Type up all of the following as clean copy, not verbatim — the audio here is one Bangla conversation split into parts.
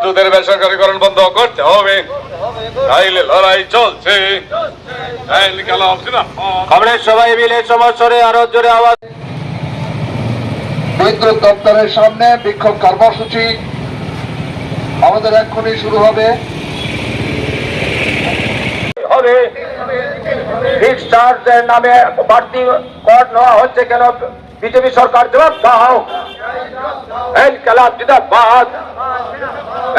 বিদ্যুতের বেসরকারীকরণ বন্ধ করতে হবে, তাইলে লড়াই চলছে। খবরের সবাই মিলে সমস্যরে আরো জোরে আওয়াজ। বিদ্যুৎ দপ্তরের সামনে বিক্ষোভ কর্মসূচি আমাদের এক্ষুনি শুরু হবে। ডিসচার্জের নামে বাড়তি কর নেওয়া হচ্ছে কেন? বিজেপি সরকার জবাব দাও। ইনকিলাব জিন্দাবাদ,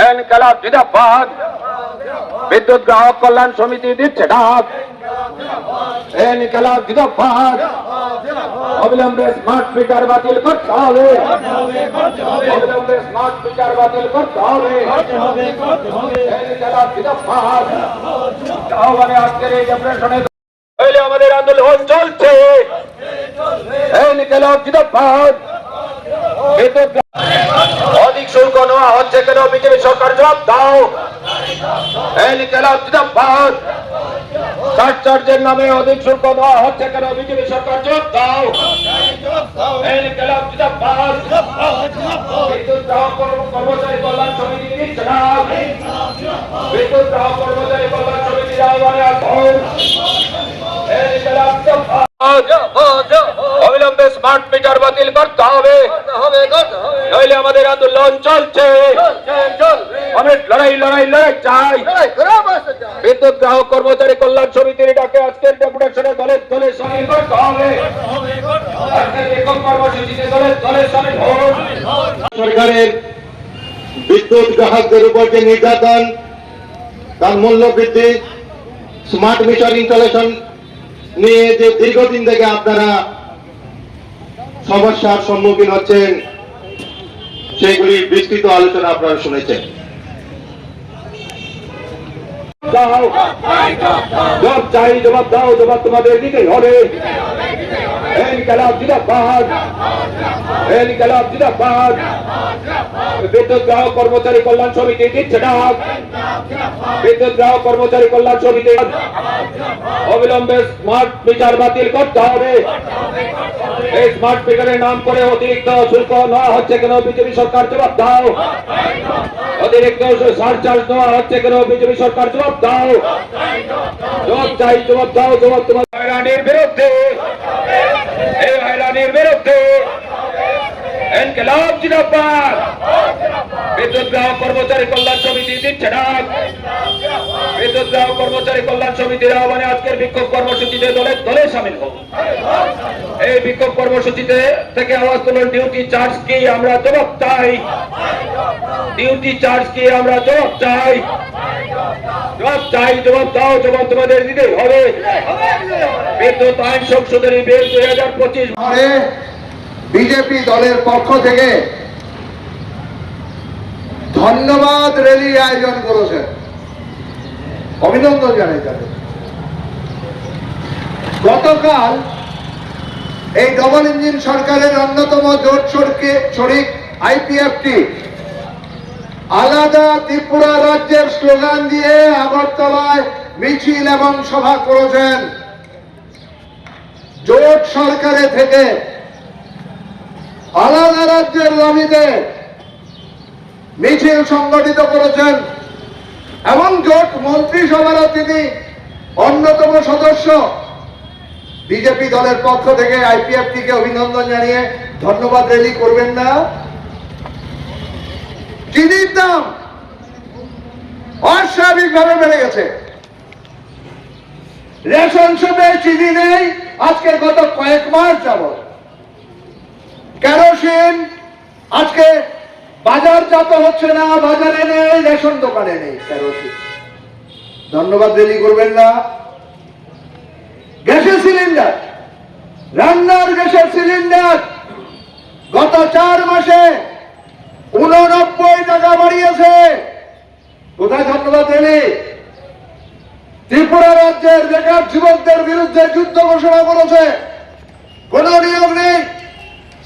ইনকিলাব জিন্দাবাদ। বিদ্যুৎ গ্রাহক কল্যাণ সমিতি দিচ্ছে ডাক। ইনকিলাব জিন্দাবাদ। অবিলম্বে স্মার্ট মিটার বাতিল করতে হবে, অবিলম্বে স্মার্ট মিটার বাতিল করতে হবে। ইনকিলাব জিন্দাবাদ। আহ্বানে আজকের এই অপারেশনে আমাদের আন্দোলন চলছে। ইনকিলাব জিন্দাবাদ। অধিক শুল্ক নেওয়া হচ্ছে কেন? বিজেপি সরকার জবাব দাও। ইনকিলাব জিন্দাবাদ। সারচার্জের নামে অধিক শুল্ক নেওয়া হচ্ছে কেন? বিজেপি সরকার জবাব দাও। ইনকিলাব জিন্দাবাদ। বিদ্যুৎ গ্রাহক কর্মচারী কল্যাণ সমিতি দিচ্ছে ডাক। বিদ্যুৎ গ্রাহক কর্মচারী কল্যাণ সমিতির আহ্বানে আসুন। ইনকিলাব জিন্দাবাদ। অবিলম্বে স্মার্ট মিটার বাতিল করতে হবে, নইলে আমাদের আন্দোলন চলছে। অনেক লড়াই লড়াই লড়াই চাই। বিদ্যুৎ গ্রাহক কর্মচারী কল্যাণ সমিতির ডাকে আজকের ডেপুটেশনে দলে দলে সামিল করতে হবে। আজকের বিক্ষোভ কর্মসূচিতে দলে দলে সামিল হন। সরকারের বিদ্যুৎ গ্রাহকদের উপর যে নির্যাতন, তার মূল্য বৃদ্ধি, স্মার্ট মিটার ইনস্টলেশন নিয়ে যে দীর্ঘদিন থেকে আপনারা সমস্যার সম্মুখীন হচ্ছেন, সেগুলি বিস্তৃত আলোচনা আপনারা শুনেছেন। জবাব চাই, জবাব দাও, জবাব তোমাদের দিতেই হবে। ইনকিলাব জিন্দাবাদ, ইনকিলাব জিন্দাবাদ। বিদ্যুৎ গ্রাহক কর্মচারী কল্যাণ সমিতি দিচ্ছে ডাক। বিদ্যুৎ গ্রাহক কর্মচারী কল্যাণ সমিতি অবিলম্বে স্মার্ট মিটার বাতিল করতে হবে। এই স্মার্ট মিটারের নাম করে অতিরিক্ত শুল্ক নেওয়া হচ্ছে কেন? বিজেপি সরকার জবাব দাও। অতিরিক্ত সারচার্জ নেওয়া হচ্ছে কেন? বিজেপি সরকার জবাব দাও। জবাব চাই, জবাব দাও, জবাব তোমার। হয়রানির বিরুদ্ধে, এই হয়রানির বিরুদ্ধে ইনকিলাব জিন্দাবাদ। বিদ্যুৎ গ্রাহক কর্মচারী কল্যাণ সমিতি দিচ্ছে ডাক। বিদ্যুৎ গ্রাহক কর্মচারী কল্যাণ সমিতির আহ্বানে আজকের বিক্ষোভ কর্মসূচিতে দলে দলে সামিল হোক। এই বিক্ষোভ কর্মসূচিতে থেকে আওয়াজ তুলুন। ডিউটি চার্জ কি? আমরা জবাব চাই। ডিউটি চার্জ কি? আমরা জবাব চাই। জবাব চাই, জবাব দাও, জবাব তোমাদের দিতেই হবে। বিদ্যুৎ আইন সংশোধনী বিল 2025 বিজেপি দলের পক্ষ থেকে ধন্যবাদ র্যালি আয়োজন করেছেন। অভিনন্দন জানাই তাদের। গতকাল এই ডবল ইঞ্জিন সরকারের অন্যতম জোট শরিক আইপিএফটি আলাদা ত্রিপুরা রাজ্যের স্লোগান দিয়ে আগরতলায় মিছিল এবং সভা করেছেন। জোট সরকারে থেকে আলাদা রাজ্যের দাবিতে মিছিল সংগঠিত করেছেন এবং জোট মন্ত্রিসভারও তিনি অন্যতম সদস্য। বিজেপি দলের পক্ষ থেকে আইপিএফটি কে অভিনন্দন জানিয়ে ধন্যবাদ র্যালি করবেন না? চিনির দাম অস্বাভাবিকভাবে বেড়ে গেছে। রেশন শপে চিনি নেই আজকে গত কয়েক মাস যাবত। কেরোসিন আজকে বাজারজাত হচ্ছে না, বাজারে নেই, রেশন দোকানে নেই কেরোসিন। ধন্যবাদ র্যালি করবেন না? গ্যাসের সিলিন্ডার, রান্নার গ্যাসের সিলিন্ডার গত 4 মাসে 89 টাকা বাড়িয়েছে। কোথায় ধন্যবাদ র্যালি? ত্রিপুরা রাজ্যের বেকার যুবকদের বিরুদ্ধে যুদ্ধ ঘোষণা করেছে। কোন নিয়োগ নেই,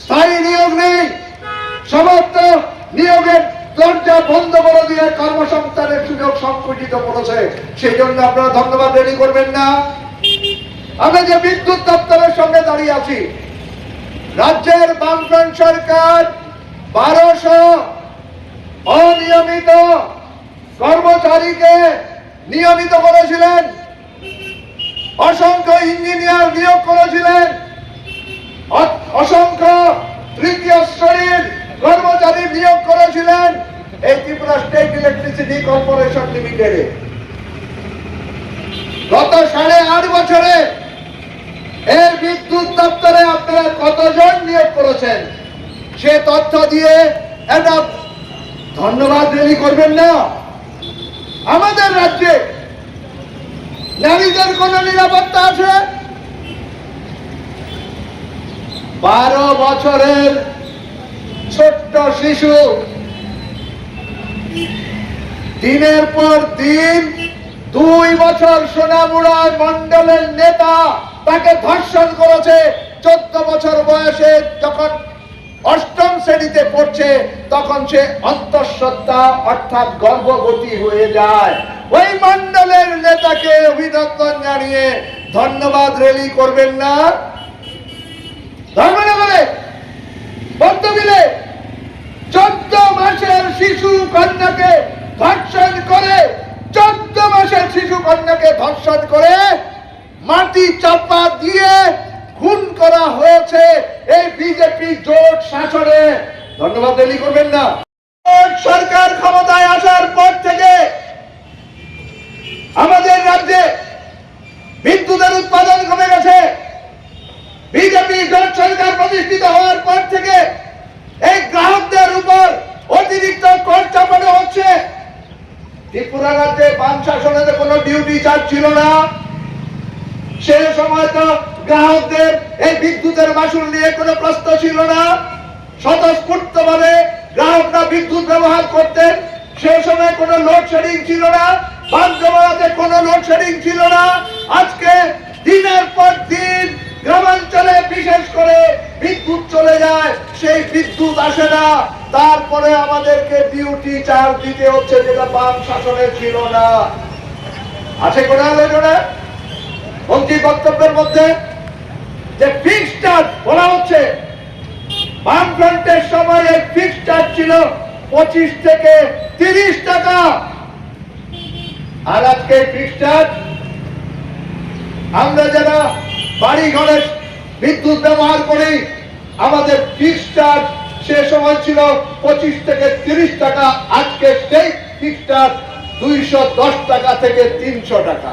স্থায়ী নিয়োগ নেই, সমস্ত নিয়োগের দরজা বন্ধ করে দিয়ে কর্মসংস্থানের সুযোগ সংকুচিত করেছে। সেই জন্য আপনারা ধন্যবাদ র্যালি করবেন না? আমরা যে বিদ্যুৎ দপ্তরের সঙ্গে দাঁড়িয়ে আছি, রাজ্যের বামফ্রন্ট সরকার অনিয়মিত কর্মচারীকে নিয়মিত করেছিলেন, অসংখ্য ইঞ্জিনিয়ার নিয়োগ করেছিলেন, অসংখ্য তৃতীয় শ্রেণীর কর্মচারী নিয়োগ করেছিলেন এই ত্রিপুরা স্টেট ইলেকট্রিসিটি কর্পোরেশন লিমিটেডে। গত 8.5 বছরে এর বিদ্যুৎ দপ্তরে আপনারা কতজন নিয়োগ করেছেন সে তথ্য দিয়ে একটা ধন্যবাদ রেলি করবেন না? আমাদের রাজ্যে নারীদের কোন নিরাপত্তা আছে? 12 বছরের ছোট্ট শিশু দিনের পর দিন 2 বছর সোনামুড়া মন্ডলের নেতা তাকে ধর্ষণ করেছে। 14 বছর বয়সে যখন 8ম শ্রেণীতে পড়ছে তখন সে অন্তঃসত্ত্বা অর্থাৎ গর্ভবতী হয়ে যায়। ওই মন্ডলের নেতাকে অভিনন্দন জানিয়ে ধন্যবাদ রেলি করবেন না? ধর্মনগরে বদ্ধবিলে 14 মাসের শিশু কন্যাকে ধর্ষণ করে 14 মাসের শিশু কন্যাকে ধর্ষণ করে মাটি চাপা দিয়ে খুন করা হয়েছে এই বিজেপি জোট শাসনে। ধন্যবাদ রেলি করবেন না? সরকার ক্ষমতায় আসার পর থেকে আমাদের রাজ্যে বিদ্যুতের উৎপাদন কমে গেছে। বিজেপি জোট সরকার প্রতিষ্ঠিত হওয়ার পর থেকে এই গ্রাহকদের উপর অতিরিক্ত কর চাপানো হচ্ছে। ত্রিপুরা রাজ্যে বাম শাসনের কোনো ডিউটি চার্জ ছিল না। সেই সময় তো গ্রাহকদের এই বিদ্যুতের মাসুল নিয়ে কোনো প্রশ্ন ছিল না। স্বতঃস্ফূর্তভাবে গ্রাহকরা বিদ্যুৎ ব্যবহার করতেন। সেই সময় কোনো লোডশেডিং ছিল না, বাঞ্চমারাতে কোনো লোডশেডিং ছিল না। আজকে দিনের পর দিন গ্রামাঞ্চলে বিশেষ করে বিদ্যুৎ চলে যায়, সেই বিদ্যুৎ আসে না। তারপরে আমাদেরকে ডিউটি চার্জ দিতে হচ্ছে, যেটা বাম শাসনে ছিল না। আছে কোন আলোচনা মন্ত্রী বক্তব্যের মধ্যে যে ফিক্সড চার্জ বলা হচ্ছে? বামফ্রন্টের সময় এই ফিক্সড চার্জ ছিল 25 থেকে 30 টাকা। আর আজকে ফিক্সড চার্জ আমরা যারা বাড়ি ঘরে বিদ্যুৎ ব্যবহার করি আমাদের ফিক্সড চার্জ সে সময় ছিল 25 থেকে 30 টাকা। আজকে সেই ফিক্সড চার্জ 210 টাকা থেকে 300 টাকা।